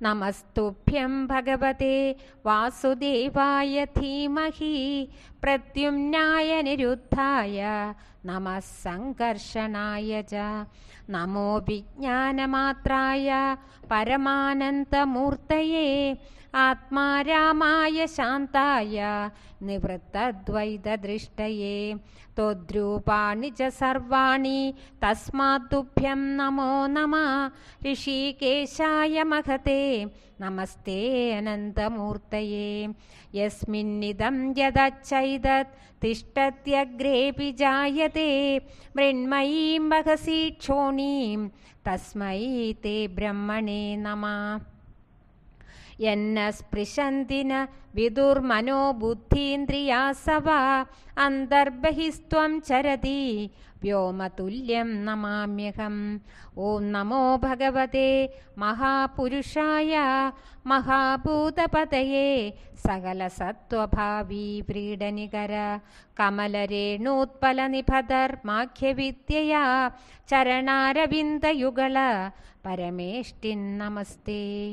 നമസ്തുഭ്യം ഭഗവതേ വാസുദേവായ ധീമഹി പ്രദ്യുമ്നായ നിരുദ്ധായ നമഃ സംകർഷണായ ച. നമോ വിജ്ഞാനമാത്രായ പരമാനന്ദമൂർത്തയേ ആത്മാരാമായ ശാന്തായ നിവൃത്തദ്വൈതദൃഷ്ടയേ. ത്വദ്രൂപാണി ച സർവാണി തസ്മാത്തുഭ്യം നമോ നമഃ. ഋഷികേശായ മഹതേ നമസ്തേ അനന്തമൂർത്തയേ. യസ്മിന്നിദം യദച്ചൈതത് തിഷ്ഠത്യഗ്രേപി ജായതേ മൃണ്മയീം വഹസി ക്ഷോണീം തസ്മൈ തേ ബ്രഹ്മണേ നമഃ. യന്ന സ്പൃശന്തി ന വിദുർമനോ ബുദ്ധീന്ദ്രിയാസവ അന്തർബഹിസ്ത്വം ചരതി വ്യോമതുല്യം നമാമ്യഹം. ഓം നമോ ഭഗവതേ മഹാപുരുഷായ മഹാഭൂതപതയേ സകലസത്വഭാവി വ്രീഡനികര കമലരേണൂത്പലനിഭധർമാഖ്യവിദ്യയാ ചരണാരവിന്ദയുഗള പരമേഷ്ടിൻ നമസ്തേ.